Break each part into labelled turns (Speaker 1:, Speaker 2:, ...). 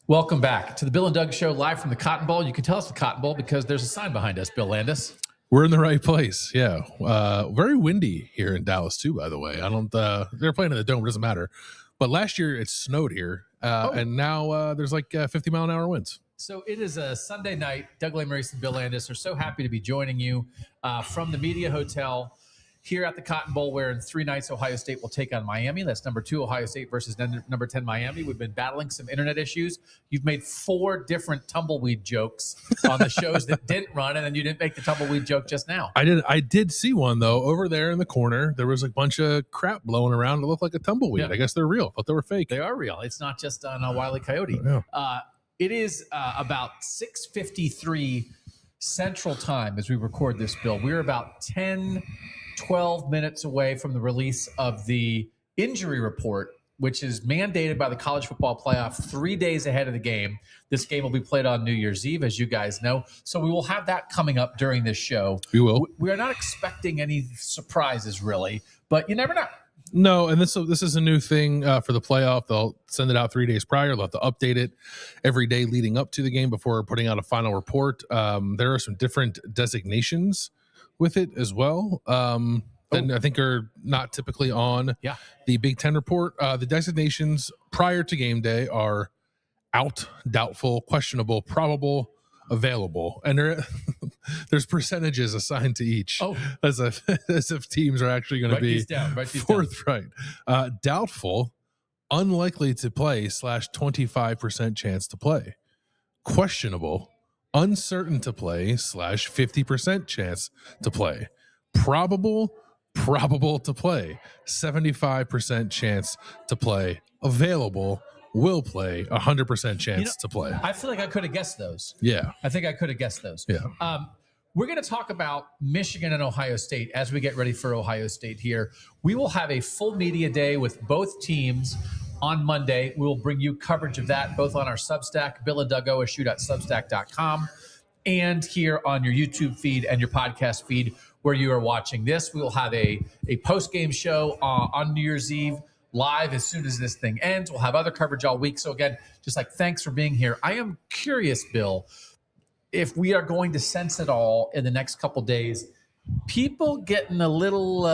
Speaker 1: Welcome back to the Bill and Doug Show, live from the Cotton Bowl. You can tell it's the Cotton Bowl because there's a sign behind us, Bill Landis.
Speaker 2: We're in the right place. Yeah. Very windy here in Dallas too, by the way. They're playing in the dome. It doesn't matter. But last year it snowed here. And now there's like 50-mile-an-hour winds.
Speaker 1: So it is a Sunday night. Doug Lesmerises and Bill Landis are so happy to be joining you from the Media Hotel here at the Cotton Bowl, where in 3 nights Ohio State will take on Miami. That's number 2 Ohio State versus number 10 Miami. We've been battling some internet issues. You've made 4 different tumbleweed jokes on the shows that didn't run, and then you didn't make the tumbleweed joke just now.
Speaker 2: I did see one though over there in the corner. There was a bunch of crap blowing around. It looked like a tumbleweed. Yeah. I guess they're real, but they were fake.
Speaker 1: They are real. It's not just on a Wile E. Coyote.
Speaker 2: Yeah.
Speaker 1: It is about 6:53 Central Time as we record this, Bill. We're about 12 minutes away from the release of the injury report, which is mandated by the College Football Playoff 3 days ahead of the game. This game will be played on New Year's Eve, as you guys know. So we will have that coming up during this show.
Speaker 2: We will.
Speaker 1: We are not expecting any surprises, really, but you never know.
Speaker 2: No, and this is a new thing for the playoff. They'll send it out 3 days prior. They'll have to update it every day leading up to the game before putting out a final report. There are some different designations with it as well. Then I think are not typically on the Big Ten report. The designations prior to game day are out, doubtful, questionable, probable, available, and there's percentages assigned to each. As if teams are actually going to be forthright. Doubtful, unlikely to play / 25% chance to play. Questionable, uncertain to play / 50% chance to play. Probable to play, 75% chance to play. Available, will play, 100% chance to play.
Speaker 1: I feel like I could have guessed those.
Speaker 2: Yeah.
Speaker 1: I think I could have guessed those.
Speaker 2: Yeah.
Speaker 1: We're going to talk about Michigan and Ohio State as we get ready for Ohio State here. We will have a full media day with both teams on Monday. We will bring you coverage of that both on our Substack, Bill and Doug OSU.substack.com, and here on your YouTube feed and your podcast feed where you are watching this. We will have a post-game show on New Year's Eve live as soon as this thing ends. We'll have other coverage all week. So again, just like thanks for being here. I am curious, Bill, if we are going to sense it all in the next couple days, people getting a little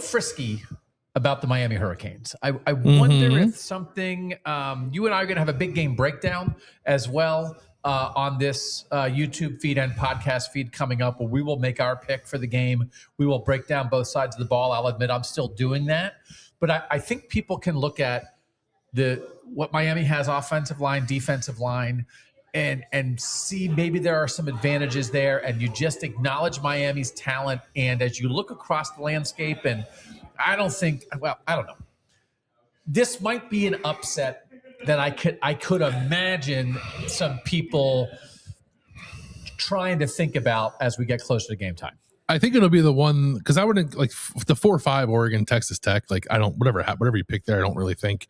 Speaker 1: frisky about the Miami Hurricanes. I wonder if something, you and I are going to have a big game breakdown as well on this YouTube feed and podcast feed coming up, where we will make our pick for the game. We will break down both sides of the ball. I'll admit I'm still doing that. But I think people can look at what Miami has offensive line, defensive line, and see maybe there are some advantages there, and you just acknowledge Miami's talent. And as you look across the landscape, and I don't know. This might be an upset that I could imagine some people trying to think about as we get closer to game time.
Speaker 2: I think it'll be the one, because I wouldn't like the 4-5 Oregon, Texas Tech. Like whatever you pick there, I don't really think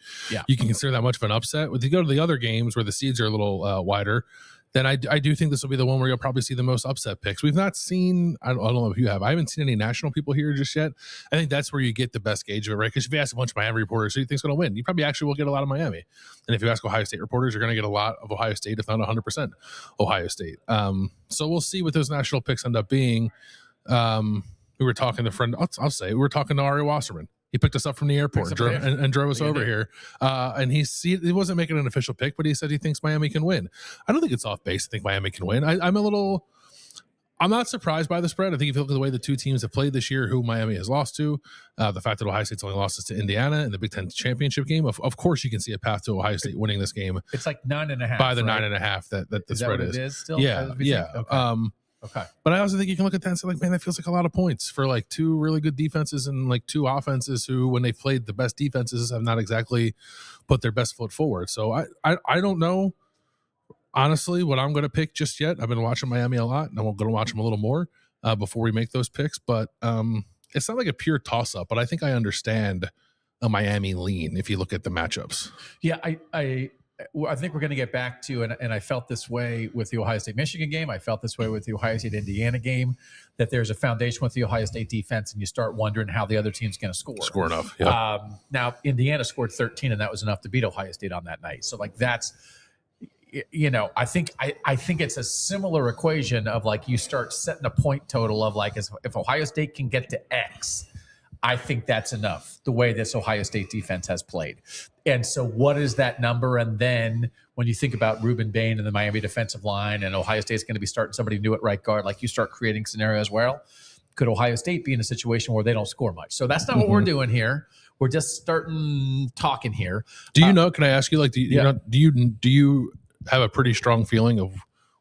Speaker 2: you can consider that much of an upset. If you go to the other games where the seeds are a little wider, then I do think this will be the one where you'll probably see the most upset picks. We've not seen, I don't know if you have, I haven't seen any national people here just yet. I think that's where you get the best gauge of it, right? Because if you ask a bunch of Miami reporters who you think's going to win, you probably actually will get a lot of Miami. And if you ask Ohio State reporters, you're going to get a lot of Ohio State, if not 100% Ohio State. So we'll see what those national picks end up being. We were talking to we were talking to Ari Wasserman. He picked us up from the airport and drove us over here. And he wasn't making an official pick, but he said he thinks Miami can win. I don't think it's off base. I think Miami can win. I'm not surprised by the spread. I think if you look at the way the two teams have played this year, who Miami has lost to, the fact that Ohio State's only lost to Indiana in the Big Ten championship game, of course you can see a path to Ohio State winning this game.
Speaker 1: It's like 9.5
Speaker 2: by the 9.5 that the spread is.
Speaker 1: It is still?
Speaker 2: Yeah.
Speaker 1: Okay.
Speaker 2: But I also think you can look at that and say, like, man, that feels like a lot of points for like two really good defenses and like two offenses who, when they've played the best defenses, have not exactly put their best foot forward. So I don't know, honestly, what I'm going to pick just yet. I've been watching Miami a lot, and I'm going to watch them a little more before we make those picks. But it's not like a pure toss-up, but I think I understand a Miami lean if you look at the matchups.
Speaker 1: Yeah, I think we're going to get back to, and I felt this way with the Ohio State-Michigan game. I felt this way with the Ohio State-Indiana game, that there's a foundation with the Ohio State defense, and you start wondering how the other team's going to score.
Speaker 2: Score enough, yeah.
Speaker 1: Now, Indiana scored 13, and that was enough to beat Ohio State on that night. So, like, that's, I think it's a similar equation of, like, you start setting a point total of, like, if Ohio State can get to X, I think that's enough, the way this Ohio State defense has played. And so what is that number? And then when you think about Ruben Bain and the Miami defensive line, and Ohio State's going to be starting somebody new at right guard, like, you start creating scenarios where, could Ohio State be in a situation where they don't score much? So that's not what we're doing here. We're just starting talking here.
Speaker 2: Do you know, can I ask you, like, do you have a pretty strong feeling of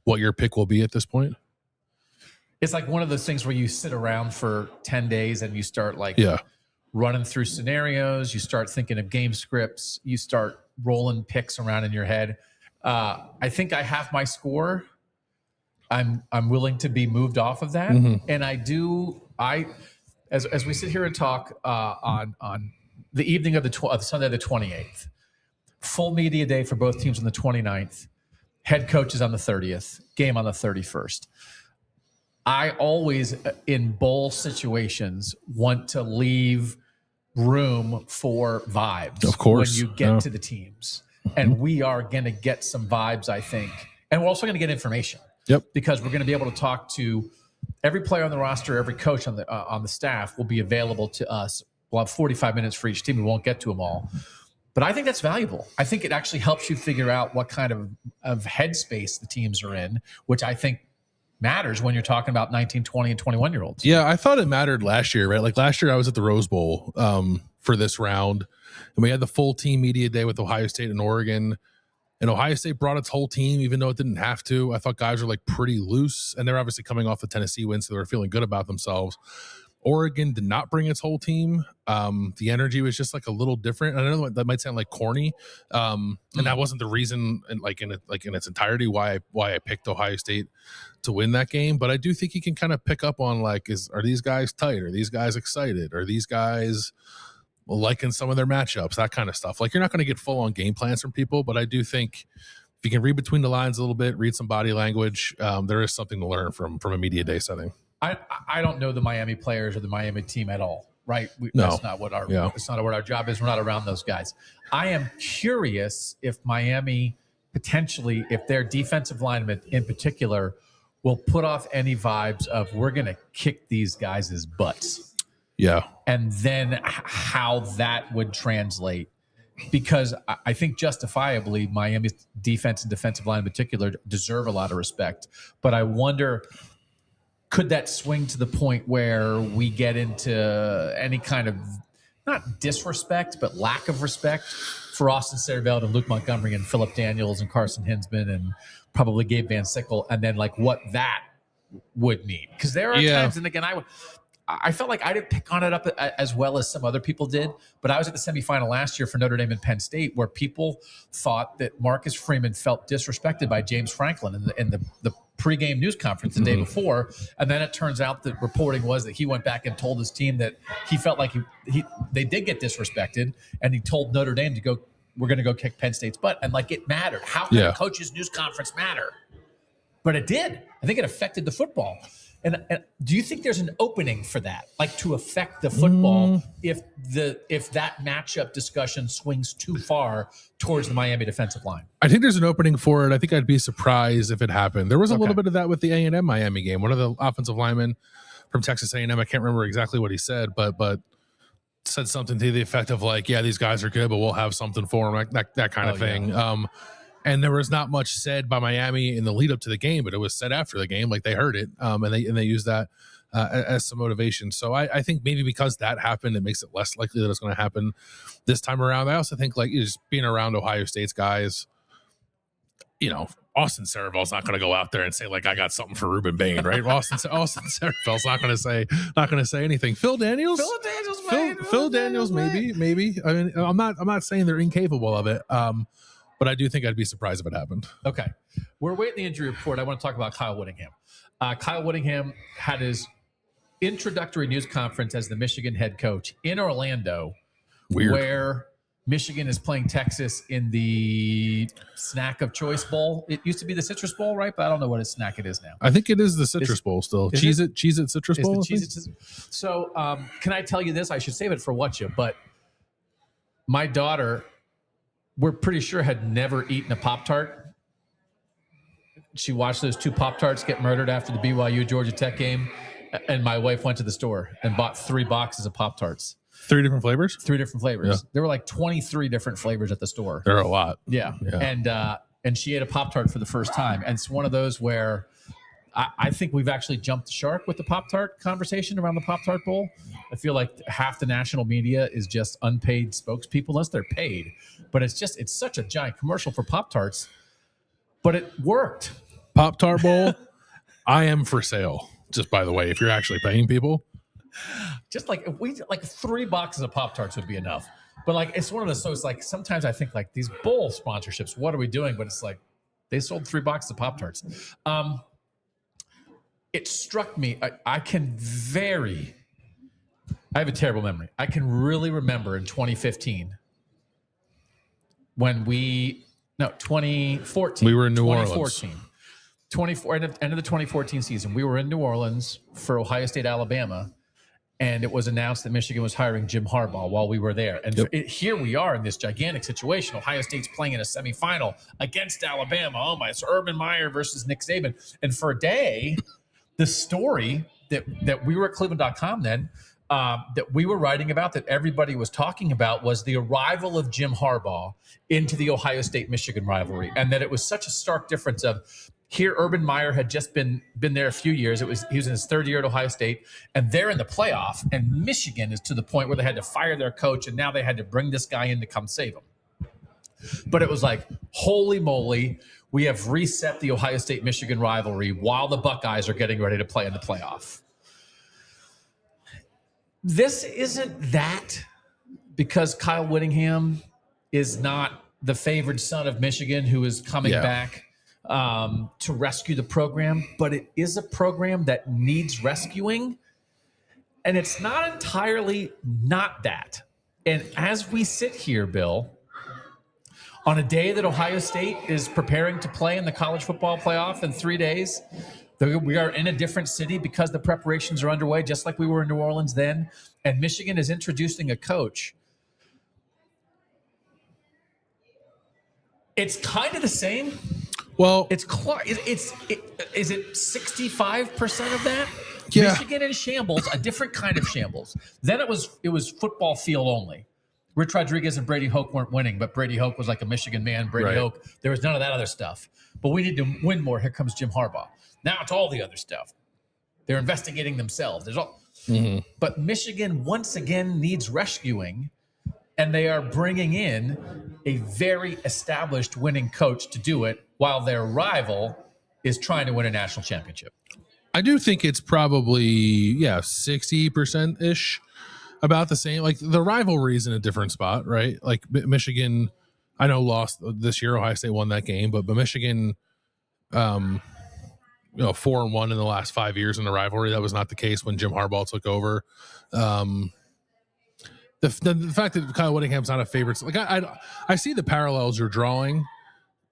Speaker 2: what your pick will be at this point?
Speaker 1: It's like one of those things where you sit around for 10 days and you start, like, running through scenarios. You start thinking of game scripts. You start rolling picks around in your head. I think I have my score. I'm willing to be moved off of that. And as we sit here and talk on the evening of Sunday the 28th, full media day for both teams on the 29th, head coaches on the 30th, game on the 31st. I always, in bowl situations, want to leave room for vibes.
Speaker 2: Of course.
Speaker 1: When you get to the teams. And we are going to get some vibes, I think. And we're also going to get information.
Speaker 2: Yep.
Speaker 1: Because we're going to be able to talk to every player on the roster, every coach on the staff will be available to us. We'll have 45 minutes for each team. We won't get to them all. But I think that's valuable. I think it actually helps you figure out what kind of headspace the teams are in, which I think matters when you're talking about 19, 20, and 21-year-olds.
Speaker 2: Yeah, I thought it mattered last year, right? Like, last year I was at the Rose Bowl for this round, and we had the full team media day with Ohio State and Oregon, and Ohio State brought its whole team, even though it didn't have to. I thought guys were, like, pretty loose, and they're obviously coming off the Tennessee win, so they were feeling good about themselves. Oregon did not bring its whole team. The energy was just, like, a little different. I know that might sound like corny, and that wasn't the reason, in its entirety, why I picked Ohio State to win that game. But I do think you can kind of pick up on, like, are these guys tight? Are these guys excited? Are these guys liking some of their matchups? That kind of stuff. Like, you're not going to get full on game plans from people, but I do think if you can read between the lines a little bit, read some body language, there is something to learn from a media day setting.
Speaker 1: I don't know the Miami players or the Miami team at all, right?
Speaker 2: No.
Speaker 1: That's not what it's not what our job is. We're not around those guys. I am curious if Miami potentially, if their defensive linemen in particular, will put off any vibes of, we're going to kick these guys' butts.
Speaker 2: Yeah.
Speaker 1: And then how that would translate. Because I think justifiably, Miami's defense and defensive line in particular deserve a lot of respect. But I wonder, could that swing to the point where we get into any kind of, not disrespect, but lack of respect for Austin Saraveld and Luke Montgomery and Phillip Daniels and Carson Hinsman and probably Gabe Van Sickle, and then, like, what that would mean? Because there are times, and again, I felt like I didn't pick on it up as well as some other people did, but I was at the semifinal last year for Notre Dame and Penn State, where people thought that Marcus Freeman felt disrespected by James Franklin in the pregame news conference the day before, and then it turns out that reporting was that he went back and told his team that he felt like they did get disrespected, and he told Notre Dame to go, we're going to go kick Penn State's butt, and, like, it mattered. How can a coach's news conference matter? But it did. I think it affected the football. And do you think there's an opening for that, like, to affect the football if that matchup discussion swings too far towards the Miami defensive line?
Speaker 2: I think there's an opening for it. I think I'd be surprised if it happened. There was a little bit of that with the A&M Miami game. One of the offensive linemen from Texas A&M, I can't remember exactly what he said, but said something to the effect of, like, yeah, these guys are good, but we'll have something for them, like that kind of thing. Yeah. And there was not much said by Miami in the lead up to the game, but it was said after the game, like, they heard it, and they used that as some motivation. So I think maybe because that happened, it makes it less likely that it's going to happen this time around. I also think, like, just being around Ohio State's guys, Austin Saravel's not going to go out there and say, like, I got something for Ruben Bain, right? Austin Saravel's not going to say anything. Phil Daniels, maybe. I mean, I'm not saying they're incapable of it. But I do think I'd be surprised if it happened.
Speaker 1: Okay. We're waiting the injury report. I want to talk about Kyle Whittingham. Kyle Whittingham had his introductory news conference as the Michigan head coach in Orlando, where Michigan is playing Texas in the snack of choice bowl. It used to be the Citrus Bowl, right? But I don't know what a snack it is now.
Speaker 2: I think it is the Citrus Bowl still. Cheez-It Citrus Bowl.
Speaker 1: So can I tell you this? I should save it for Whatcha, but my daughter, we're pretty sure, had never eaten a Pop-Tart. She watched those 2 Pop-Tarts get murdered after the BYU Georgia Tech game, and my wife went to the store and bought 3 boxes of Pop-Tarts.
Speaker 2: 3 different flavors?
Speaker 1: 3 different flavors. Yeah. There were like 23 different flavors at the store.
Speaker 2: There are a lot.
Speaker 1: Yeah. And she ate a Pop-Tart for the first time. And it's one of those where I think we've actually jumped the shark with the Pop-Tart conversation around the Pop-Tart Bowl. I feel like half the national media is just unpaid spokespeople, unless they're paid. But it's such a giant commercial for Pop-Tarts. But it worked.
Speaker 2: Pop-Tart Bowl, I am for sale. Just by the way, if you're actually paying people.
Speaker 1: Just like if we 3 boxes of Pop-Tarts would be enough. But like it's one of those, so it's like sometimes I think like these bowl sponsorships, what are we doing? But it's like they sold 3 boxes of Pop-Tarts. It struck me. I have a terrible memory. I can really remember in 2015 when 2014.
Speaker 2: We were in New Orleans.
Speaker 1: 24 end of the 2014 season. We were in New Orleans for Ohio State, Alabama. And it was announced that Michigan was hiring Jim Harbaugh while we were there. And here we are in this gigantic situation. Ohio State's playing in a semifinal against Alabama. Oh my, it's Urban Meyer versus Nick Saban. And for a day, the story that we were at Cleveland.com then, that we were writing about, that everybody was talking about, was the arrival of Jim Harbaugh into the Ohio State-Michigan rivalry. And that it was such a stark difference of, here, Urban Meyer had just been there a few years. He was in his 3rd year at Ohio State, and they're in the playoff. And Michigan is to the point where they had to fire their coach, and now they had to bring this guy in to come save them. But it was like, holy moly, we have reset the Ohio State-Michigan rivalry while the Buckeyes are getting ready to play in the playoff. This isn't that because Kyle Whittingham is not the favored son of Michigan who is coming back to rescue the program, but it is a program that needs rescuing, and it's not entirely not that. And as we sit here, Bill, on a day that Ohio State is preparing to play in the college football playoff in 3 days, we are in a different city because the preparations are underway, just like we were in New Orleans then, and Michigan is introducing a coach. It's kind of the same.
Speaker 2: Well,
Speaker 1: is it 65% of that?
Speaker 2: Yeah.
Speaker 1: Michigan in shambles, a different kind of shambles. Then it was football field only. Rich Rodriguez and Brady Hoke weren't winning, but Brady Hoke was like a Michigan man. Brady Hoke, there was none of that other stuff. But we need to win more. Here comes Jim Harbaugh. Now it's all the other stuff. They're investigating themselves. There's all. Mm-hmm. But Michigan once again needs rescuing, and they are bringing in a very established winning coach to do it, while their rival is trying to win a national championship.
Speaker 2: I do think it's probably 60% ish, about the same. Like the rivalry is in a different spot, right? Like Michigan, I know lost this year. Ohio State won that game, but Michigan, 4-1 in the last 5 years in the rivalry. That was not the case when Jim Harbaugh took over. The fact that Kyle Whittingham's not a favorite, like I see the parallels you're drawing,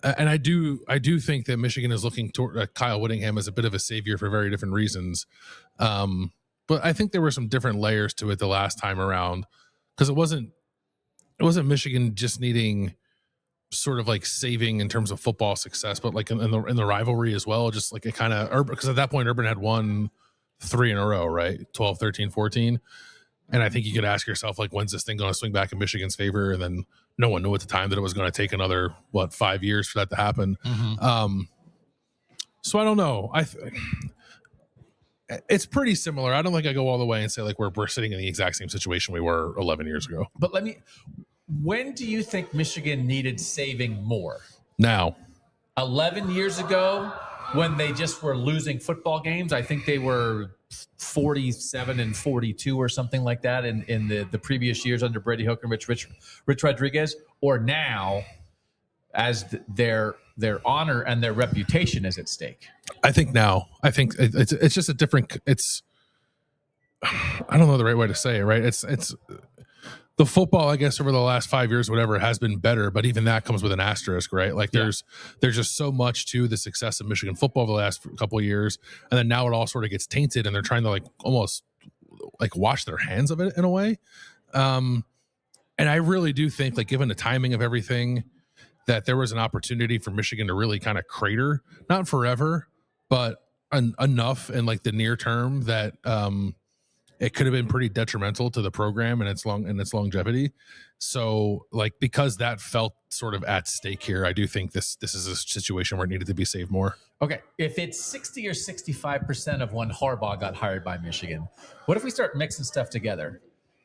Speaker 2: and I do think that Michigan is looking toward Kyle Whittingham as a bit of a savior for very different reasons. But I think there were some different layers to it the last time around, because it wasn't Michigan just needing sort of like saving in terms of football success, but like in the rivalry as well. Just like it kind of, because at that point Urban had won 3 in a row, right? 12, 13, 14. And I think you could ask yourself, like, when's this thing going to swing back in Michigan's favor? And then no one knew at the time that it was going to take another, 5 years for that to happen. Mm-hmm. So I don't know. It's pretty similar. I don't think I go all the way and say like we're sitting in the exact same situation we were 11 years ago.
Speaker 1: But when do you think Michigan needed saving more?
Speaker 2: Now.
Speaker 1: 11 years ago, when they just were losing football games. I think they were 47-42 or something like that in the previous years under Brady Hoke and Rich Rodriguez. Or now, as their honor and their reputation is at stake.
Speaker 2: I think now. I think it's just a different. I don't know the right way to say it. Right? It's the football, I guess, over the last 5 years, whatever, has been better, but even that comes with an asterisk, right? Like there's just so much to the success of Michigan football the last couple of years, and then now it all sort of gets tainted, and they're trying to like almost like wash their hands of it in a way. And I really do think, like, given the timing of everything, that there was an opportunity for Michigan to really kind of crater, not forever, but enough in like the near term that it could have been pretty detrimental to the program and its longevity. So, like, because that felt sort of at stake here, I do think this is a situation where it needed to be saved more.
Speaker 1: Okay, if it's 60 or 65% of when Harbaugh got hired by Michigan, what if we start mixing stuff together?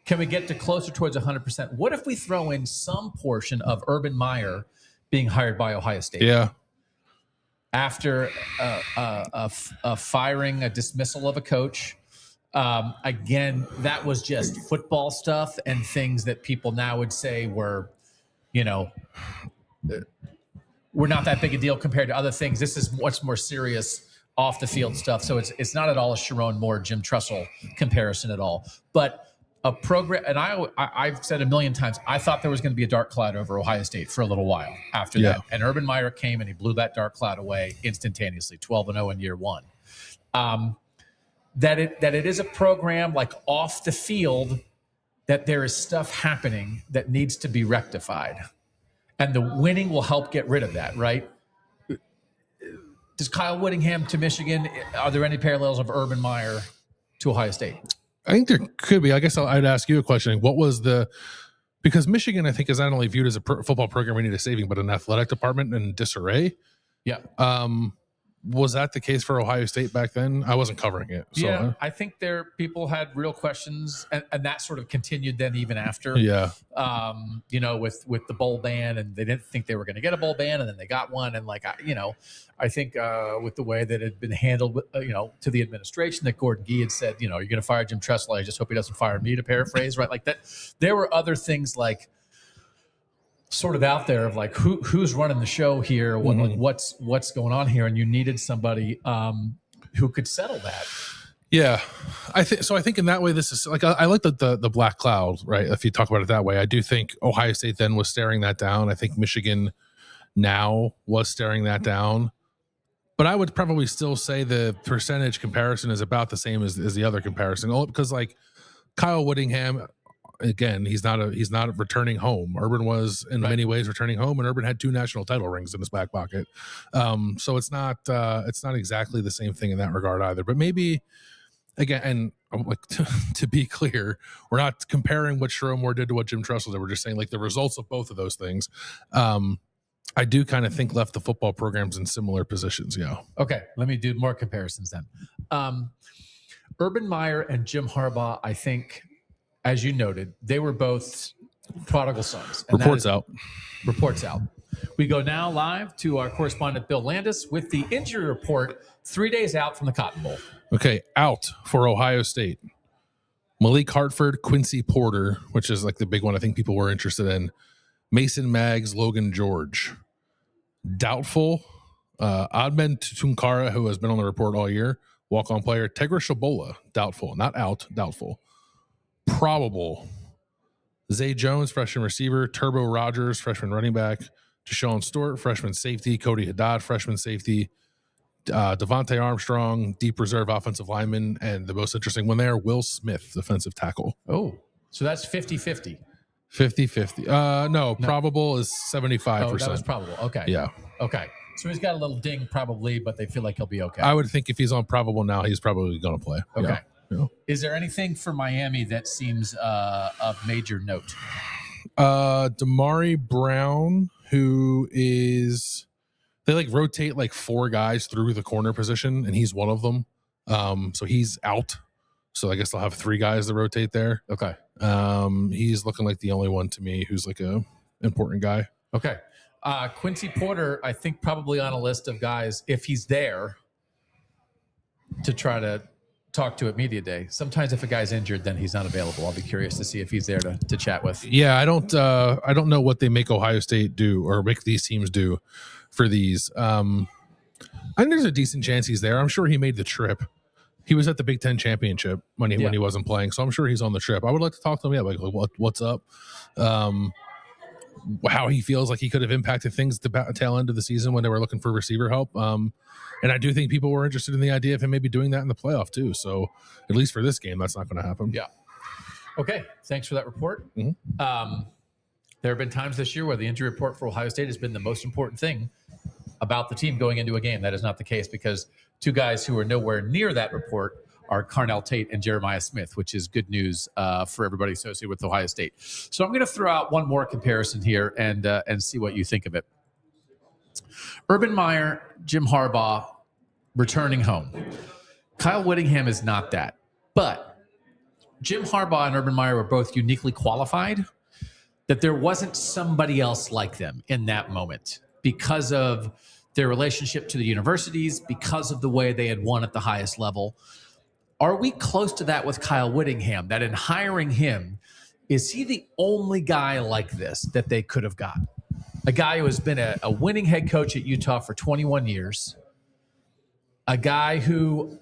Speaker 1: Can we get to closer towards 100%? What if we throw in some portion of Urban Meyer being hired by Ohio State?
Speaker 2: Yeah.
Speaker 1: After a firing, a dismissal of a coach. Again, that was just football stuff and things that people now would say were, were not that big a deal compared to other things. This is much more serious off the field stuff. So it's not at all a Sharon Moore, Jim Tressel comparison at all. But a program, and I've said a million times, I thought there was going to be a dark cloud over Ohio State for a little while after that. And Urban Meyer came and he blew that dark cloud away instantaneously, 12-0 in year one. That it is a program like off the field that there is stuff happening that needs to be rectified. And the winning will help get rid of that, right? Does Kyle Whittingham to Michigan, are there any parallels of Urban Meyer to Ohio State?
Speaker 2: I think there could be. I guess I'd ask you a question. What was because Michigan, I think, is not only viewed as a football program we need a saving, but an athletic department in disarray.
Speaker 1: Yeah.
Speaker 2: Was that the case for Ohio State back then? I wasn't covering it. So.
Speaker 1: Yeah, I think people had real questions, and that sort of continued then even after.
Speaker 2: Yeah.
Speaker 1: With the bowl ban, and they didn't think they were going to get a bowl ban, and then they got one, and I think with the way that it had been handled, to the administration, that Gordon Gee had said, you're going to fire Jim Tressel. I just hope he doesn't fire me, to paraphrase, right? Like that. There were other things like sort of out there of like who's running the show here, what's going on here, and you needed somebody who could settle that.
Speaker 2: Yeah, I think in that way, this is like I like the black cloud, right? If you talk about it that way, I do think Ohio State then was staring that down. I think Michigan now was staring that down, but I would probably still say the percentage comparison is about the same as the other comparison, because like Kyle Whittingham. Again, he's not returning home. Urban was in many ways returning home, and Urban had 2 national title rings in his back pocket. So it's not exactly the same thing in that regard either. But maybe again, and like to be clear, we're not comparing what Sharon Moore did to what Jim Tressel did. We're just saying like the results of both of those things. I do kind of think left the football programs in similar positions. Yeah.
Speaker 1: Okay, let me do more comparisons then. Urban Meyer and Jim Harbaugh, I think, as you noted, they were both prodigal sons.
Speaker 2: Reports out.
Speaker 1: We go now live to our correspondent, Bill Landis, with the injury report 3 days out from the Cotton Bowl.
Speaker 2: Okay, out for Ohio State. Malik Hartford, Quincy Porter, which is like the big one I think people were interested in. Mason Maggs, Logan George. Doubtful. Admen Tunkara, who has been on the report all year. Walk-on player. Tegra Shabola, doubtful. Not out, doubtful. Probable. Zay Jones, freshman receiver. Turbo Rogers, freshman running back. Deshaun Stewart, freshman safety. Cody Haddad, freshman safety. Devontae Armstrong, deep reserve offensive lineman. And the most interesting one there, Will Smith, defensive tackle.
Speaker 1: Oh, so that's 50-50.
Speaker 2: 50-50. No, probable is 75%.
Speaker 1: Oh, that was probable. Okay.
Speaker 2: Yeah.
Speaker 1: Okay. So he's got a little ding probably, but they feel like he'll be okay.
Speaker 2: I would think if he's on probable now, he's probably going to play.
Speaker 1: Okay.
Speaker 2: Yeah. Yeah.
Speaker 1: Is there anything for Miami that seems of major note?
Speaker 2: Damari Brown, who is they like rotate like 4 guys through the corner position, and he's one of them. So he's out. So I guess they'll have 3 guys to rotate there.
Speaker 1: Okay.
Speaker 2: He's looking like the only one to me who's like a important guy.
Speaker 1: Okay. Quincy Porter, I think probably on a list of guys, if he's there, to try to talk to at media day. Sometimes if a guy's injured, then he's not available. I'll be curious to see if he's there to chat with.
Speaker 2: Yeah, I don't know what they make Ohio State do or make these teams do for these. I think there's a decent chance he's there. I'm sure he made the trip. He was at the Big Ten championship when he wasn't playing, so I'm sure he's on the trip. I would like to talk to him. Yeah, like what's up? How he feels like he could have impacted things at the tail end of the season when they were looking for receiver help. And I do think people were interested in the idea of him maybe doing that in the playoff too. So at least for this game, that's not going to happen.
Speaker 1: Yeah. Okay. Thanks for that report.
Speaker 2: Mm-hmm.
Speaker 1: There have been times this year where the injury report for Ohio State has been the most important thing about the team going into a game. That is not the case because two guys who are nowhere near that report are Carnell Tate and Jeremiah Smith, which is good news for everybody associated with Ohio State. So I'm going to throw out one more comparison here and see what you think of it. Urban Meyer, Jim Harbaugh returning home. Kyle Whittingham is not that. But Jim Harbaugh and Urban Meyer were both uniquely qualified that there wasn't somebody else like them in that moment because of their relationship to the universities, because of the way they had won at the highest level. Are we close to that with Kyle Whittingham, that in hiring him, is he the only guy like this that they could have got? A guy who has been a winning head coach at Utah for 21 years, a guy who,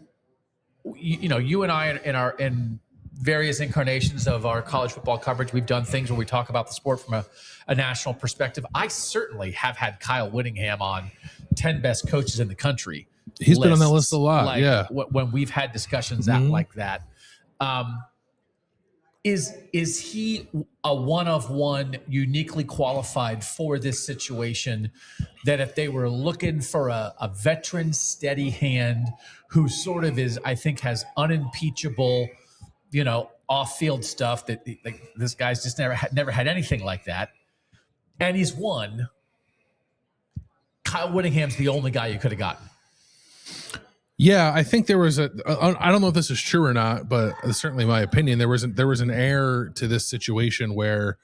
Speaker 1: you and I in various incarnations of our college football coverage, we've done things where we talk about the sport from a national perspective. I certainly have had Kyle Whittingham on 10 best coaches in the country.
Speaker 2: He's been on that list a lot.
Speaker 1: When we've had discussions like that. Is he a one-of-one, uniquely qualified for this situation, that if they were looking for a veteran, steady hand who sort of is, I think, has unimpeachable, off-field stuff that like this guy's just never had anything like that, and he's won. Kyle Whittingham's the only guy you could have gotten.
Speaker 2: Yeah, I think there was I don't know if this is true or not, but it's certainly my opinion. There was an air to this situation where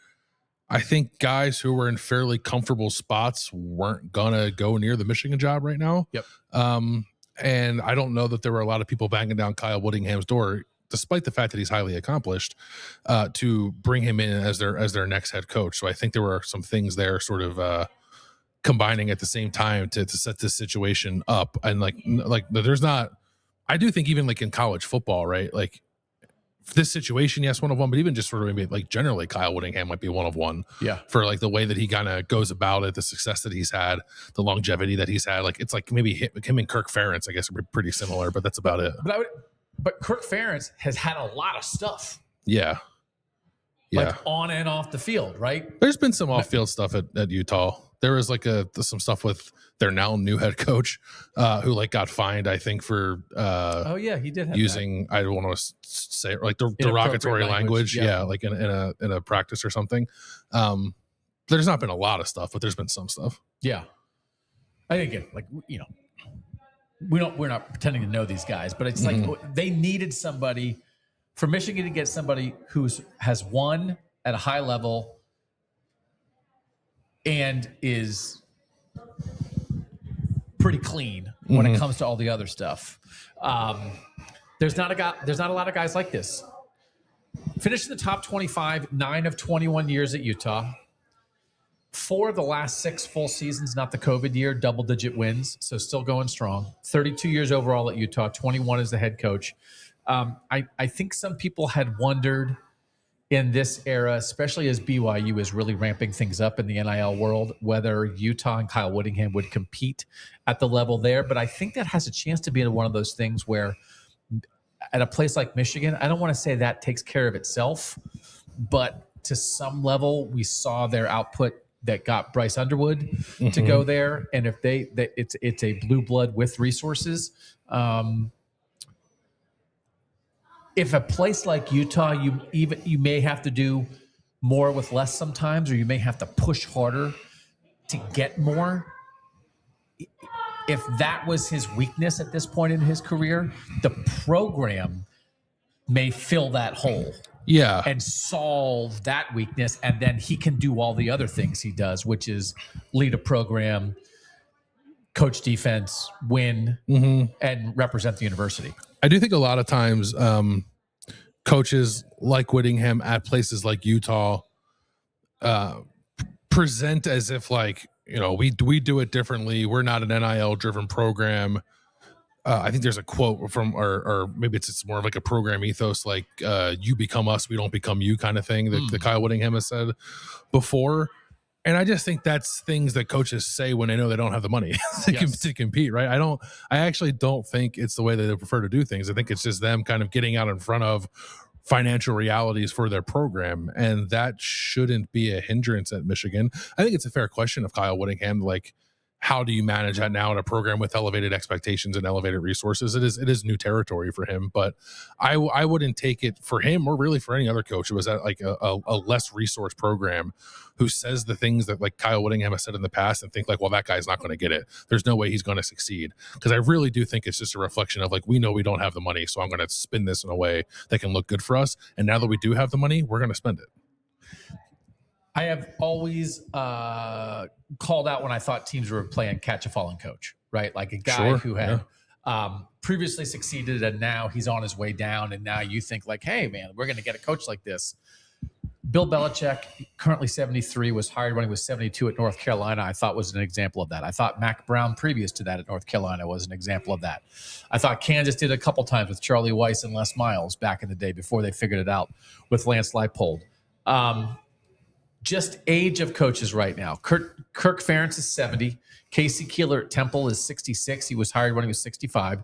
Speaker 2: I think guys who were in fairly comfortable spots weren't gonna go near the Michigan job right now.
Speaker 1: Yep.
Speaker 2: And I don't know that there were a lot of people banging down Kyle Whittingham's door, despite the fact that he's highly accomplished, to bring him in as their next head coach. So I think there were some things there sort of combining at the same time to set this situation up. And like there's not, I do think even like in college football, right? Like this situation, yes, one of one, but even just sort of maybe like generally Kyle Whittingham might be one of one.
Speaker 1: Yeah. For
Speaker 2: like the way that he kind of goes about it, the success that he's had, the longevity that he's had. Like it's like maybe him and Kirk Ferentz, I guess, are pretty similar, but that's about it.
Speaker 1: But Kirk Ferentz has had a lot of stuff.
Speaker 2: Yeah.
Speaker 1: Like on and off the field, right?
Speaker 2: There's been some off-field stuff at Utah. There was like some stuff with their now new head coach who like got fined, I think, for
Speaker 1: he did have
Speaker 2: using
Speaker 1: that.
Speaker 2: I don't want to say like derogatory language. Yeah, like in a practice or something. There's not been a lot of stuff, but there's been some stuff.
Speaker 1: Yeah, I think we're not pretending to know these guys, but it's like they needed somebody for Michigan to get somebody who has won at a high level and is pretty clean when it comes to all the other stuff. There's not a lot of guys like this. Finished in the top 25, 9 of 21 years at Utah. 4 of the last 6 full seasons, not the COVID year, double-digit wins, so still going strong. 32 years overall at Utah, 21 as the head coach. I think some people had wondered in this era, especially as BYU is really ramping things up in the NIL world, whether Utah and Kyle Whittingham would compete at the level there. But I think that has a chance to be one of those things where at a place like Michigan, I don't want to say that takes care of itself, but to some level, we saw their output that got Bryce Underwood to go there. And if it's a blue blood with resources. If a place like Utah, you may have to do more with less sometimes, or you may have to push harder to get more. If that was his weakness at this point in his career, the program may fill that hole.
Speaker 2: Yeah.
Speaker 1: And solve that weakness, and then he can do all the other things he does, which is lead a program, coach defense, win, and represent the university.
Speaker 2: I do think a lot of times coaches like Whittingham at places like Utah present as if like, we do it differently. We're not an NIL driven program. I think there's a quote from, or maybe it's more of like a program ethos, like you become us, we don't become you kind of thing that Kyle Whittingham has said before. And I just think that's things that coaches say when they know they don't have the money to compete, right? I actually don't think it's the way that they prefer to do things. I think it's just them kind of getting out in front of financial realities for their program. And that shouldn't be a hindrance at Michigan. I think it's a fair question of Kyle Whittingham, like, how do you manage that now in a program with elevated expectations and elevated resources? It is new territory for him, but I wouldn't take it for him or really for any other coach who was at like a less resource program who says the things that like Kyle Whittingham has said in the past and think like, well, that guy's not going to get it. There's no way he's going to succeed. Because I really do think it's just a reflection of like, we know we don't have the money, so I'm going to spin this in a way that can look good for us. And now that we do have the money, we're going to spend it.
Speaker 1: I have always called out when I thought teams were playing catch a fallen coach, right? Like a guy who had previously succeeded and now he's on his way down. And now you think like, hey, man, we're going to get a coach like this. Bill Belichick, currently 73, was hired when he was 72 at North Carolina. I thought was an example of that. I thought Mac Brown, previous to that at North Carolina, was an example of that. I thought Kansas did a couple times with Charlie Weiss and Les Miles back in the day before they figured it out with Lance Leipold. Just age of coaches right now. Kirk Ferentz is 70. Casey Keeler at Temple is 66. He was hired when he was 65.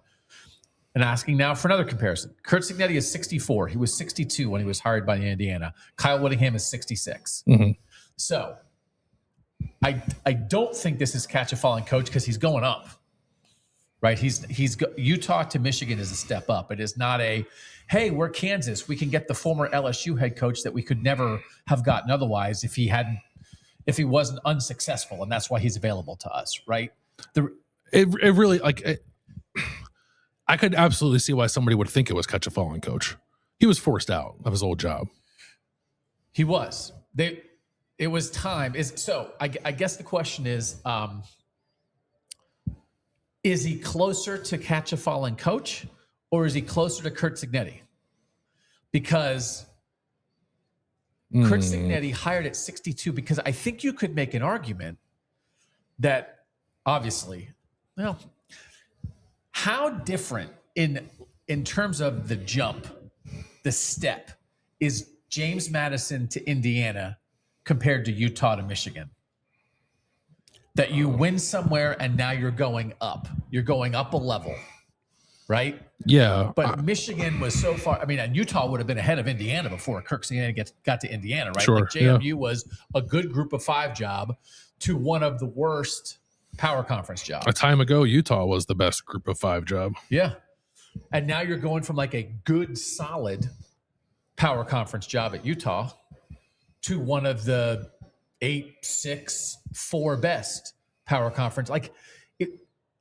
Speaker 1: And asking now for another comparison. Curt Cignetti is 64. He was 62 when he was hired by Indiana. Kyle Whittingham is 66. Mm-hmm. So I don't think this is catch a falling coach because he's going up, right? He's Utah to Michigan is a step up. It is not a, hey, we're Kansas. We can get the former LSU head coach that we could never have gotten otherwise if he wasn't unsuccessful, and that's why he's available to us, right?
Speaker 2: It really like. I could absolutely see why somebody would think it was catch a falling coach. He was forced out of his old job.
Speaker 1: He was. It was time. I guess the question is he closer to catch a falling coach or is he closer to Curt Cignetti? Because Curt Cignetti hired at 62 because I think you could make an argument that obviously, well, how different in terms of the jump, the step, is James Madison to Indiana compared to Utah to Michigan? That you win somewhere and now you're going up. You're going up a level, right?
Speaker 2: Yeah.
Speaker 1: But Michigan was so far. I mean, and Utah would have been ahead of Indiana before Kirk Cignetti got to Indiana, right?
Speaker 2: Sure.
Speaker 1: Like JMU was a good group of five job to one of the worst power conference job.
Speaker 2: A time ago, Utah was the best group of five job.
Speaker 1: Yeah. And now you're going from like a good, solid power conference job at Utah to one of the 8, 6, 4 best power conference. Like,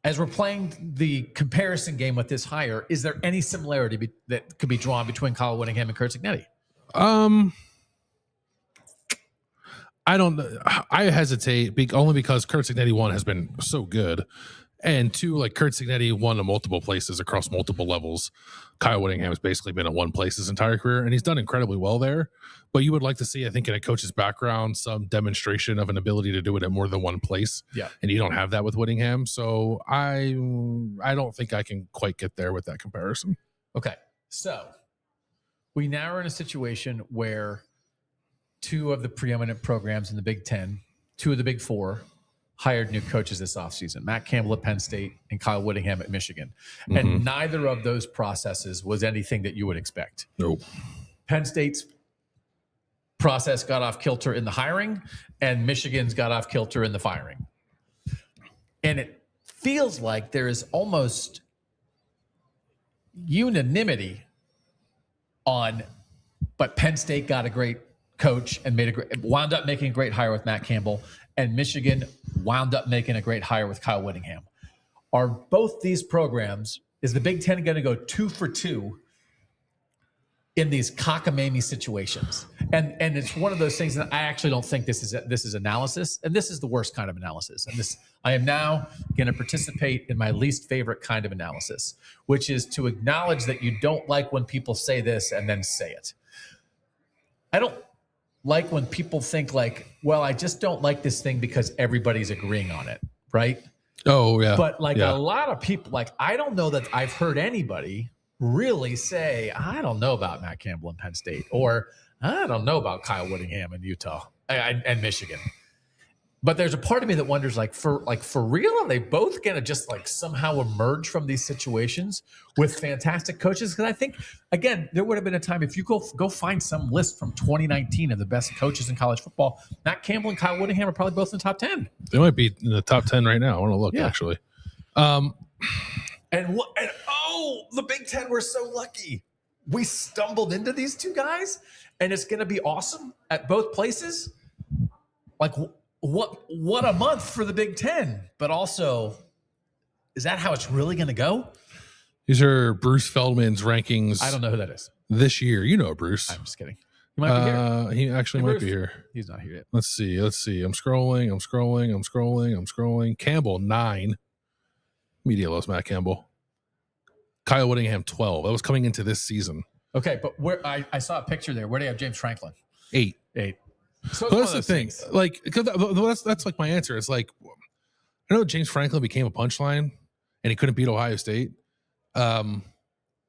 Speaker 1: as we're playing the comparison game with this hire, is there any similarity that could be drawn between Kyle Whittingham and Curt Cignetti?
Speaker 2: I don't. I hesitate only because Curt Cignetti, one, has been so good, and two, like Curt Cignetti won in multiple places across multiple levels. Kyle Whittingham has basically been at one place his entire career, and he's done incredibly well there. But you would like to see, I think, in a coach's background, some demonstration of an ability to do it at more than one place.
Speaker 1: Yeah,
Speaker 2: and you don't have that with Whittingham, so I don't think I can quite get there with that comparison.
Speaker 1: Okay, so we now are in a situation where two of the preeminent programs in the Big Ten, two of the Big Four, hired new coaches this offseason. Matt Campbell at Penn State and Kyle Whittingham at Michigan. Mm-hmm. And neither of those processes was anything that you would expect.
Speaker 2: Nope.
Speaker 1: Penn State's process got off kilter in the hiring, and Michigan's got off kilter in the firing. And it feels like there is almost unanimity on, but Penn State got a great coach and wound up making a great hire with Matt Campbell, and Michigan wound up making a great hire with Kyle Whittingham. Are both these programs, is the Big Ten going to go 2 for 2 in these cockamamie situations? And it's one of those things that I actually don't think this is analysis, and this is the worst kind of analysis. And I am now going to participate in my least favorite kind of analysis, which is to acknowledge that you don't like when people say this and then say it. I don't like when people think like, well, I just don't like this thing because everybody's agreeing on it, right?
Speaker 2: Oh yeah.
Speaker 1: But like a lot of people, like I don't know that I've heard anybody really say, I don't know about Matt Campbell in Penn State, or I don't know about Kyle Whittingham in Utah and Michigan. But there's a part of me that wonders, for real, are they both going to just like somehow emerge from these situations with fantastic coaches? Because I think, again, there would have been a time if you go find some list from 2019 of the best coaches in college football. Matt Campbell and Kyle Whittingham are probably both in the top 10.
Speaker 2: They might be in the top 10 right now. I want to look actually.
Speaker 1: And the Big Ten, we're so lucky. We stumbled into these two guys, and it's going to be awesome at both places. Like, what a month for the Big Ten. But also, is that how it's really going to go?
Speaker 2: These are Bruce Feldman's rankings.
Speaker 1: I don't know who that is.
Speaker 2: This year. You know Bruce.
Speaker 1: I'm just kidding. He might be here.
Speaker 2: He actually might be here.
Speaker 1: He's not here yet.
Speaker 2: Let's see. I'm scrolling. Campbell, 9. Media loves Matt Campbell. Kyle Whittingham, 12. That was coming into this season.
Speaker 1: Okay, but where I saw a picture there. Where do you have James Franklin?
Speaker 2: 8. So that's the thing. Things. Like, because that's like my answer. It's like, I know James Franklin became a punchline and he couldn't beat Ohio State.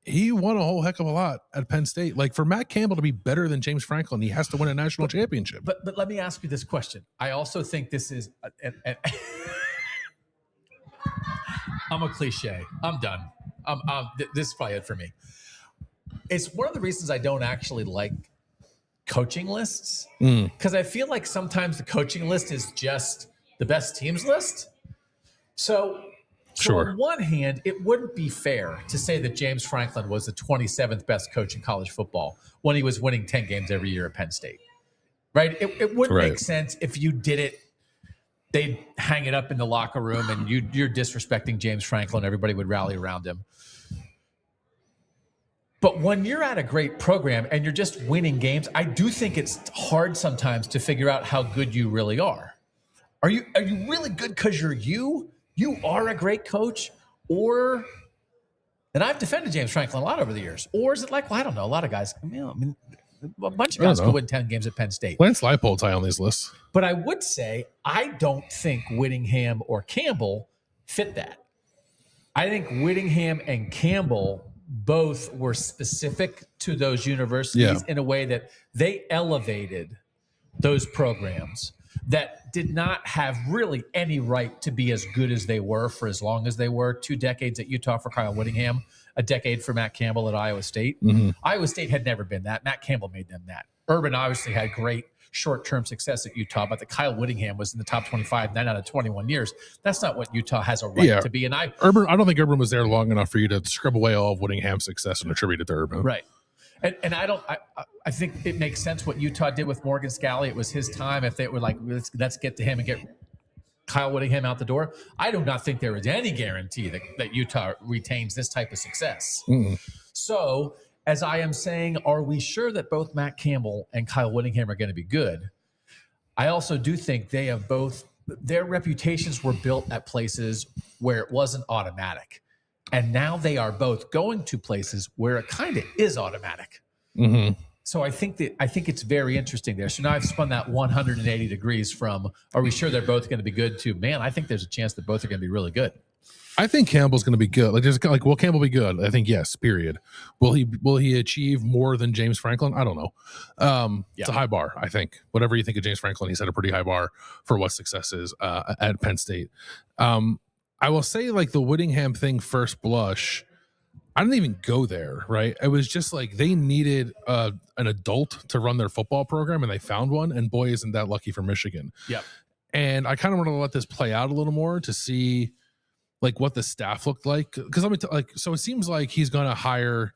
Speaker 2: He won a whole heck of a lot at Penn State. Like, for Matt Campbell to be better than James Franklin, he has to win a national championship.
Speaker 1: But let me ask you this question. I also think this is I'm a cliche. I'm done. This is probably it for me. It's one of the reasons I don't actually like coaching lists, because I feel like sometimes the coaching list is just the best teams list. So on one hand, it wouldn't be fair to say that James Franklin was the 27th best coach in college football when he was winning 10 games every year at Penn State, right? It wouldn't make sense if you did it. They'd hang it up in the locker room and you're disrespecting James Franklin. Everybody would rally around him. But when you're at a great program and you're just winning games, I do think it's hard sometimes to figure out how good you really are. Are you really good because you are a great coach? Or, and I've defended James Franklin a lot over the years. Or is it like, well, I don't know, a lot of guys, a bunch of guys could win 10 games at Penn State.
Speaker 2: Lance Leipold's high on these lists.
Speaker 1: But I would say I don't think Whittingham or Campbell fit that. I think Whittingham and Campbell both were specific to those universities in a way that they elevated those programs that did not have really any right to be as good as they were for as long as they were. 2 decades at Utah for Kyle Whittingham, a decade for Matt Campbell at Iowa State. Iowa State had never been that. Matt Campbell made them that. Urban obviously had great short-term success at Utah, but the Kyle Whittingham was in the top 25 9 out of 21 years. That's not what Utah has a right to be. And I
Speaker 2: don't think Urban was there long enough for you to scrub away all of Whittingham's success and attribute it to Urban.
Speaker 1: Right. And I think it makes sense what Utah did with Morgan Scalley. It was his time. If they were like, let's get to him and get Kyle Whittingham out the door, I do not think there is any guarantee that Utah retains this type of success. So, as I am saying, are we sure that both Matt Campbell and Kyle Whittingham are going to be good? I also do think they have both, their reputations were built at places where it wasn't automatic. And now they are both going to places where it kind of is automatic. So I think it's very interesting there. So now I've spun that 180 degrees from, are we sure they're both going to be good, to, man, I think there's a chance that both are going to be really good.
Speaker 2: I think Campbell's going to be good. Will Campbell be good? I think yes. Period. Will he achieve more than James Franklin? I don't know. It's a high bar. I think whatever you think of James Franklin, he set a pretty high bar for what success is at Penn State. I will say, like, the Whittingham thing, first blush, I didn't even go there. Right? It was just like they needed an adult to run their football program, and they found one. And boy, isn't that lucky for Michigan.
Speaker 1: Yeah.
Speaker 2: And I kind of want to let this play out a little more to see, like, what the staff looked like, because so it seems like he's going to hire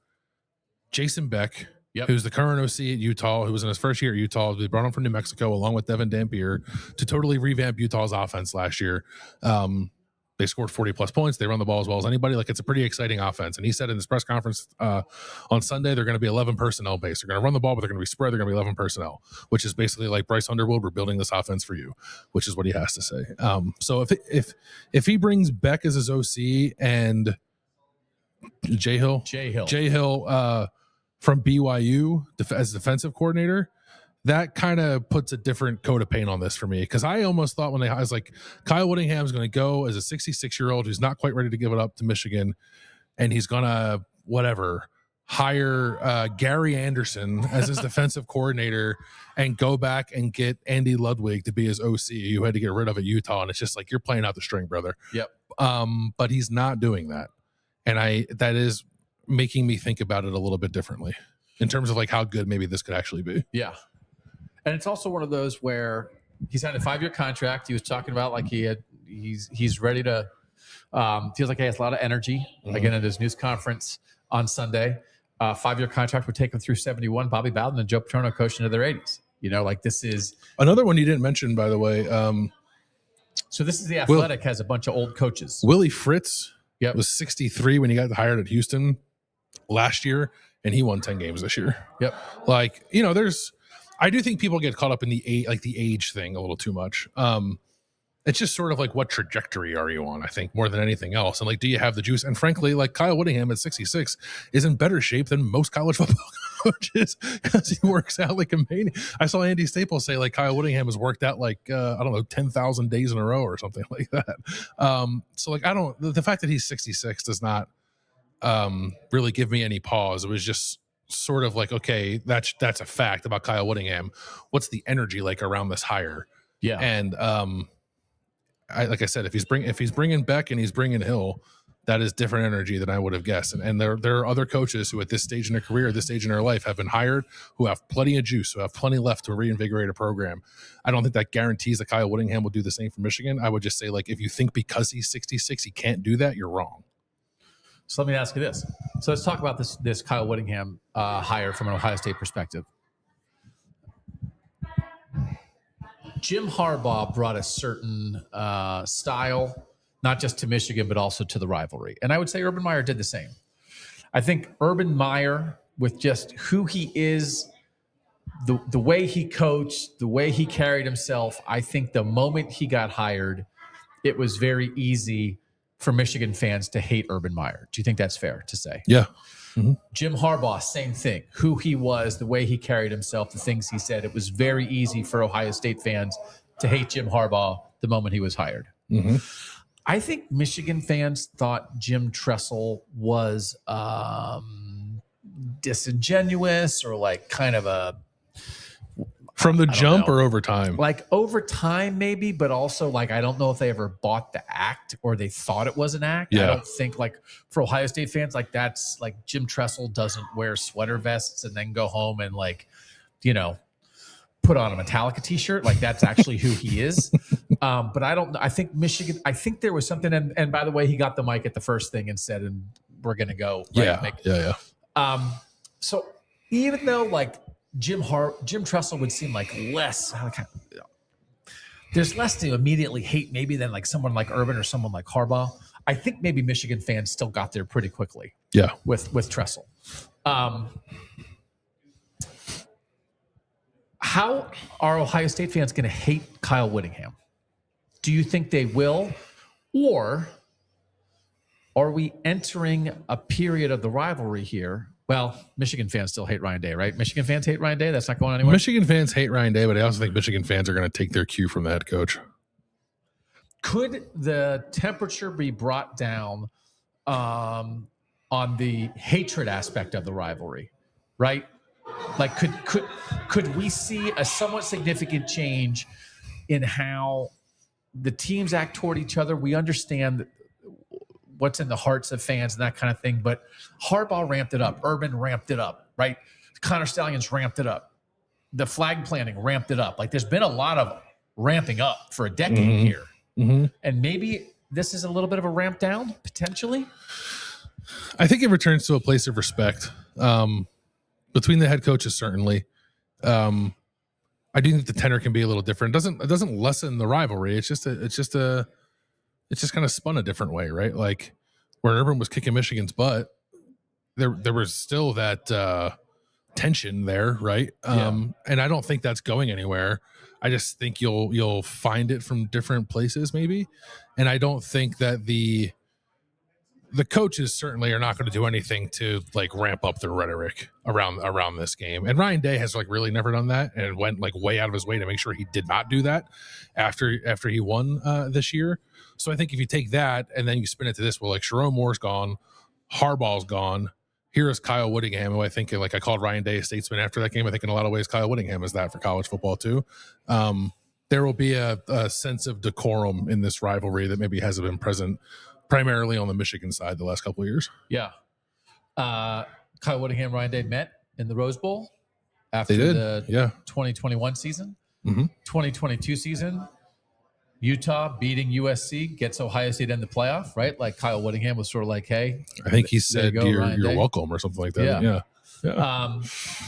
Speaker 2: Jason Beck, who's the current OC at Utah, who was in his first year at Utah. They brought him from New Mexico along with Devin Dampier to totally revamp Utah's offense last year. They scored 40 plus points. They run the ball as well as anybody. Like, it's a pretty exciting offense. And he said in this press conference on Sunday, they're going to be 11 personnel based. They're going to run the ball, but they're going to be spread. They're going to be 11 personnel, which is basically like Bryce Underwood, we're building this offense for you, which is what he has to say. So if he brings Beck as his OC and Jay Hill from BYU as defensive coordinator, that kind of puts a different coat of paint on this for me, because I almost thought I was like, Kyle Whittingham is going to go as a 66-year-old who's not quite ready to give it up to Michigan, and he's going to hire Gary Anderson as his defensive coordinator and go back and get Andy Ludwig to be his OC, who had to get rid of at Utah. And it's just like, you're playing out the string, brother.
Speaker 1: Yep.
Speaker 2: But he's not doing that, and that is making me think about it a little bit differently in terms of like how good maybe this could actually be.
Speaker 1: Yeah. And it's also one of those where he's had a 5-year contract. He was talking about like he's ready to feels like he has a lot of energy. Again, at his news conference on Sunday, 5-year contract would take him through 71. Bobby Bowden and Joe Paterno coached into their 80s. Like this is
Speaker 2: another one you didn't mention, by the way.
Speaker 1: So this is the Athletic has a bunch of old coaches.
Speaker 2: Willie Fritz
Speaker 1: Yep.
Speaker 2: was 63 when he got hired at Houston last year, and he won 10 games this year.
Speaker 1: Yep.
Speaker 2: Like, I do think people get caught up in the age thing a little too much. It's just sort of like, what trajectory are you on, I think, more than anything else. And like, do you have the juice? And frankly, like Kyle Whittingham at 66 is in better shape than most college football coaches because he works out like a maniac. I saw Andy Staples say like Kyle Whittingham has worked out like, 10,000 days in a row or something like that. So like, the fact that he's 66 does not really give me any pause. It was just sort of like, okay, that's a fact about Kyle Whittingham. What's the energy like around this hire?
Speaker 1: Yeah.
Speaker 2: And like I said, if he's bringing Beck and he's bringing Hill, that is different energy than I would have guessed. And there are other coaches who at this stage in their career, this stage in their life, have been hired, who have plenty of juice, who have plenty left to reinvigorate a program. I don't think that guarantees that Kyle Whittingham will do the same for Michigan. I would just say, like, if you think because he's 66 he can't do that, you're wrong.
Speaker 1: So let me ask you this. So let's talk about this Kyle Whittingham hire from an Ohio State perspective. Jim Harbaugh brought a certain style, not just to Michigan, but also to the rivalry. And I would say Urban Meyer did the same. I think Urban Meyer, with just who he is, the way he coached, the way he carried himself, I think the moment he got hired, it was very easy for Michigan fans to hate Urban Meyer. Do you think that's fair to say?
Speaker 2: Yeah. Mm-hmm.
Speaker 1: Jim Harbaugh, same thing. Who he was, the way he carried himself, the things he said. It was very easy for Ohio State fans to hate Jim Harbaugh the moment he was hired.
Speaker 2: Mm-hmm.
Speaker 1: I think Michigan fans thought Jim Tressel was disingenuous or like kind of a...
Speaker 2: From the jump or over time?
Speaker 1: Like over time, maybe, but also like I don't know if they ever bought the act or they thought it was an act.
Speaker 2: Yeah.
Speaker 1: I don't think like for Ohio State fans, like that's like Jim Tressel doesn't wear sweater vests and then go home and like, put on a Metallica t-shirt. Like that's actually who he is. But I think Michigan, I think there was something. And by the way, he got the mic at the first thing and said, and we're going to go. Right?
Speaker 2: Yeah.
Speaker 1: So even though like, Jim Tressel would seem like less. There's less to immediately hate maybe than like someone like Urban or someone like Harbaugh. I think maybe Michigan fans still got there pretty quickly.
Speaker 2: Yeah,
Speaker 1: with Tressel. How are Ohio State fans going to hate Kyle Whittingham? Do you think they will, or are we entering a period of the rivalry here? Well, Michigan fans still hate Ryan Day, right? Michigan fans hate Ryan Day. That's not going anywhere.
Speaker 2: Michigan fans hate Ryan Day, but I also think Michigan fans are going to take their cue from the head coach.
Speaker 1: Could the temperature be brought down on the hatred aspect of the rivalry, right? Like, could we see a somewhat significant change in how the teams act toward each other? We understand what's in the hearts of fans and that kind of thing. But Harbaugh ramped it up. Urban ramped it up, right? Connor Stallions ramped it up. The flag planting ramped it up. Like there's been a lot of ramping up for a decade here. Mm-hmm. And maybe this is a little bit of a ramp down, potentially.
Speaker 2: I think it returns to a place of respect between the head coaches, certainly. I do think the tenor can be a little different. It doesn't lessen the rivalry. It's just kind of spun a different way, right? Like where Urban was kicking Michigan's butt, there was still that tension there, right? And I don't think that's going anywhere. I just think you'll find it from different places, maybe. And I don't think that the the coaches certainly are not going to do anything to like ramp up their rhetoric around this game. And Ryan Day has like really never done that and went like way out of his way to make sure he did not do that after he won this year. So I think if you take that and then you spin it to this, well, like Sharon Moore's gone, Harbaugh's gone. Here is Kyle Whittingham, who I think like I called Ryan Day a statesman after that game. I think in a lot of ways Kyle Whittingham is that for college football too. There will be a sense of decorum in this rivalry that maybe hasn't been present primarily on the Michigan side the last couple of years.
Speaker 1: Yeah. Kyle Whittingham, Ryan Day met in the Rose Bowl after the 2021 season. 2022 season, Utah beating USC gets Ohio State in the playoff, right? Like Kyle Whittingham was sort of like, hey.
Speaker 2: I think he said you're welcome or something like that. Yeah.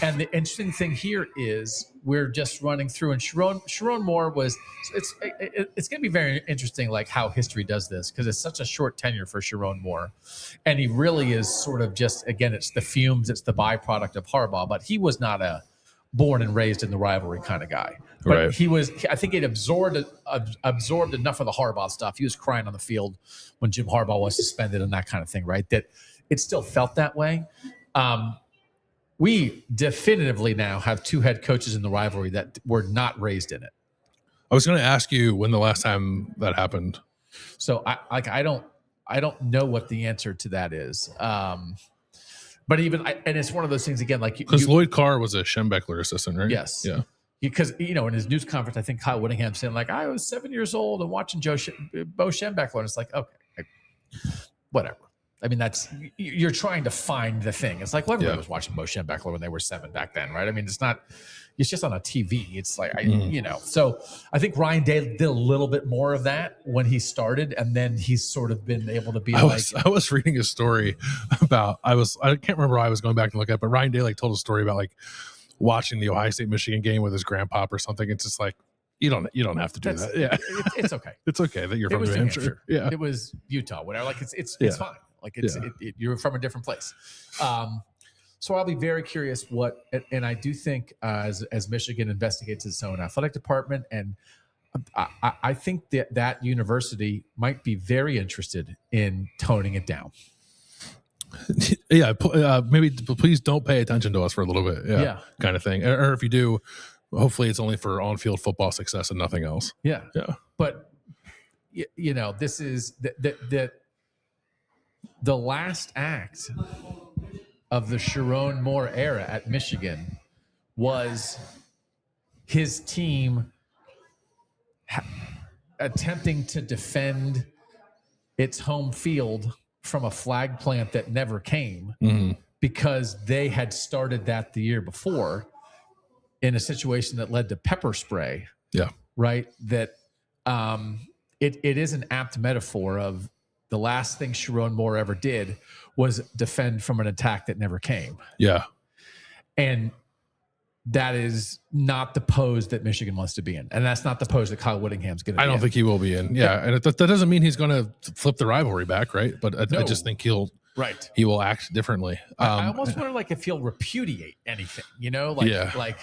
Speaker 1: And the interesting thing here is we're just running through, and Sharon Moore was. It's going to be very interesting, like how history does this, because it's such a short tenure for Sharon Moore, and he really is sort of just, again, it's the fumes, it's the byproduct of Harbaugh, but he was not a born and raised in the rivalry kind of guy. But
Speaker 2: right.
Speaker 1: He was. I think it absorbed enough of the Harbaugh stuff. He was crying on the field when Jim Harbaugh was suspended and that kind of thing, right? That it still felt that way. We definitively now have two head coaches in the rivalry that were not raised in it.
Speaker 2: I was going to ask you when the last time that happened.
Speaker 1: So I don't know what the answer to that is. But even and it's one of those things again, like
Speaker 2: because Lloyd Carr was a Schembechler assistant, right?
Speaker 1: Yes.
Speaker 2: Yeah.
Speaker 1: Because in his news conference, I think Kyle Whittingham saying like, I was 7 years old and watching Bo Schembechler, and it's like, okay, whatever. I mean, you're trying to find the thing. It's like, well, everybody was watching Bo Schembechler when they were 7 back then, right? I mean, it's just on a TV. It's like, So I think Ryan Day did a little bit more of that when he started, and then he's sort of been able to be I
Speaker 2: was reading a story about, I can't remember why I was going back and look at, but Ryan Day like told a story about like watching the Ohio State Michigan game with his grandpa or something. It's just like, you don't have to do that. Yeah.
Speaker 1: It's okay.
Speaker 2: It's okay that you're from New Hampshire. Yeah.
Speaker 1: It was Utah, whatever. Like it's fine. Like you're from a different place. So I'll be very curious and I do think as Michigan investigates its own athletic department, and I think that university might be very interested in toning it down.
Speaker 2: Yeah, maybe please don't pay attention to us for a little bit. Yeah, kind of thing. Or if you do, hopefully it's only for on-field football success and nothing else.
Speaker 1: Yeah. But this is the last act of the Sharon Moore era at Michigan was his team attempting to defend its home field from a flag plant that never came because they had started that the year before in a situation that led to pepper spray.
Speaker 2: Yeah.
Speaker 1: Right. That it is an apt metaphor of the last thing Sharon Moore ever did was defend from an attack that never came.
Speaker 2: Yeah.
Speaker 1: And that is not the pose that Michigan wants to be in. And that's not the pose that Kyle Whittingham's going to be in.
Speaker 2: I don't think he will be in. Yeah. And that doesn't mean he's going to flip the rivalry back, right? But I just think he will act differently.
Speaker 1: I almost wonder like if he'll repudiate anything, like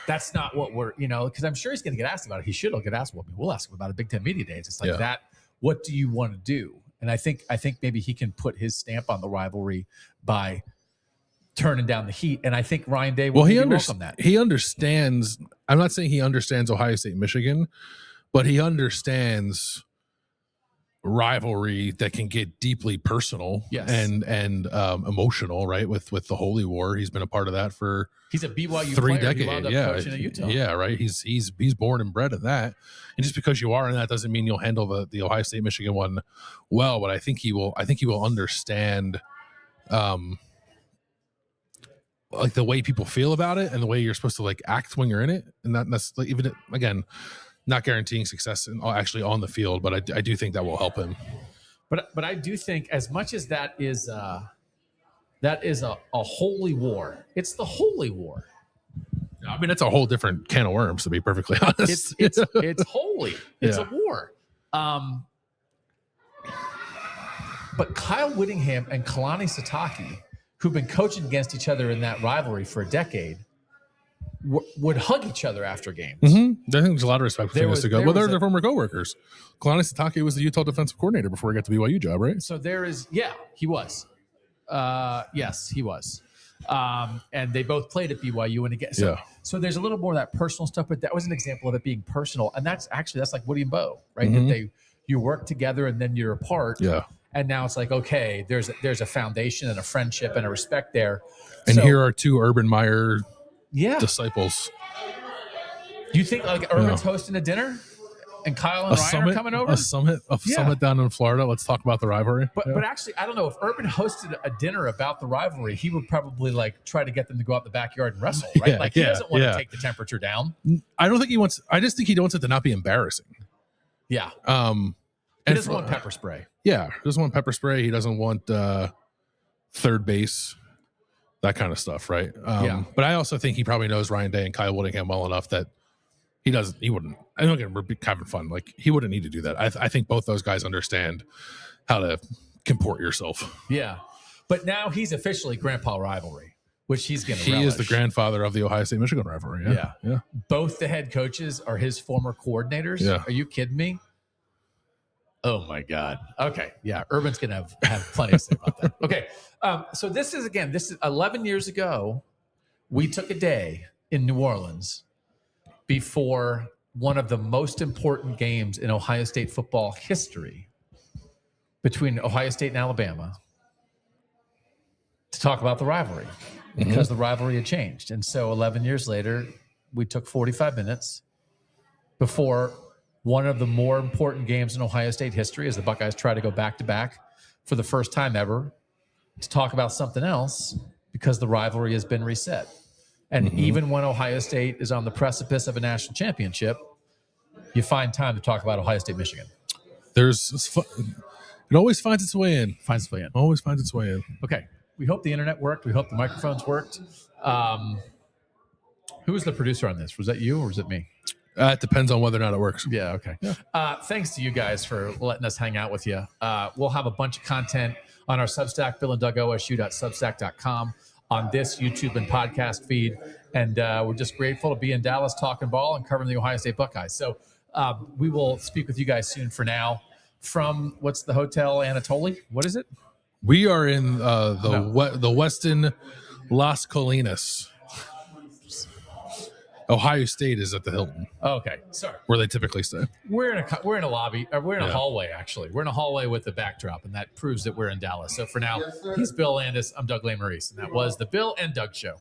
Speaker 1: that's not what we're, because I'm sure he's going to get asked about it. He should get asked. We'll ask him about it. Big Ten Media Days. It's like that. What do you want to do? And I think maybe he can put his stamp on the rivalry by turning down the heat. And I think Ryan Day will welcome that.
Speaker 2: He understands. I'm not saying he understands Ohio State, Michigan, but he understands rivalry that can get deeply personal and emotional, right? With the Holy War. He's been a part of that for
Speaker 1: he's a BYU
Speaker 2: 3
Speaker 1: player.
Speaker 2: decades.
Speaker 1: Coaching at Utah.
Speaker 2: Yeah, right. He's born and bred in that. And just because you are in that doesn't mean you'll handle the Ohio State Michigan one well, but I think he will understand like the way people feel about it and the way you're supposed to like act when you're in it. And that's like, even again, not guaranteeing success actually on the field, but I do think that will help him.
Speaker 1: But I do think as much as that is a holy war, it's the holy war.
Speaker 2: I mean, it's a whole different can of worms, to be perfectly honest.
Speaker 1: It's holy. It's a war. But Kyle Whittingham and Kalani Sitake, who've been coaching against each other in that rivalry for a decade, would hug each other after games.
Speaker 2: I think there's a lot of respect between us to go. Well, they're their former coworkers. Kalani Sitake was the Utah defensive coordinator before he got the BYU job, right?
Speaker 1: So there is, he was. Yes, he was. And they both played at BYU. And again, so there's a little more of that personal stuff, but that was an example of it being personal. And that's like Woody and Bo, right? That you work together and then you're apart.
Speaker 2: Yeah.
Speaker 1: And now it's like, okay, there's a foundation and a friendship and a respect there.
Speaker 2: And here are two Urban Meyer disciples.
Speaker 1: Do you think like Urban's hosting a dinner and Kyle and Ryan are coming over?
Speaker 2: A summit down in Florida. Let's talk about the rivalry.
Speaker 1: But actually, I don't know if Urban hosted a dinner about the rivalry, he would probably like try to get them to go out in the backyard and wrestle, right? He doesn't want to take the temperature down.
Speaker 2: I don't think he wants. I just think he wants it to not be embarrassing.
Speaker 1: Yeah. He doesn't want pepper spray.
Speaker 2: Yeah, he doesn't want pepper spray. He doesn't want third base, that kind of stuff, right? But I also think he probably knows Ryan Day and Kyle Whittingham well enough that he wouldn't. I don't get be having fun. Like he wouldn't need to do that. I think both those guys understand how to comport yourself.
Speaker 1: Yeah, but now he's officially Grandpa Rivalry, which he's going to.
Speaker 2: He is the grandfather of the Ohio State Michigan rivalry. Yeah.
Speaker 1: Both the head coaches are his former coordinators.
Speaker 2: Yeah.
Speaker 1: Are you kidding me? Oh my God. Okay. Yeah. Urban's going to have plenty to say about that. Okay. So this is 11 years ago. We took a day in New Orleans before one of the most important games in Ohio State football history between Ohio State and Alabama to talk about the rivalry because the rivalry had changed. And so 11 years later, we took 45 minutes before one of the more important games in Ohio State history as the Buckeyes try to go back-to-back for the first time ever to talk about something else because the rivalry has been reset. And even when Ohio State is on the precipice of a national championship, you find time to talk about Ohio State, Michigan.
Speaker 2: It always finds its way in.
Speaker 1: Always finds its way in. Okay. We hope the internet worked. We hope the microphones worked. Who was the producer on this? Was that you or was it me?
Speaker 2: It depends on whether or not it works.
Speaker 1: Yeah, okay. Yeah. Thanks to you guys for letting us hang out with you. We'll have a bunch of content on our Substack, BillAndDougOSU.substack.com, on this YouTube and podcast feed. And we're just grateful to be in Dallas talking ball and covering the Ohio State Buckeyes. So we will speak with you guys soon. For now, from what's the Hotel Anatoly? What is it?
Speaker 2: We are in the Westin Las Colinas. Ohio State is at the Hilton.
Speaker 1: Oh, okay, sorry.
Speaker 2: Where they typically stay.
Speaker 1: We're in a lobby. We're in a hallway, actually. We're in a hallway with the backdrop, and that proves that we're in Dallas. So for now, he's Bill Landis. I'm Doug Lesmerises, and that was the Bill and Doug Show.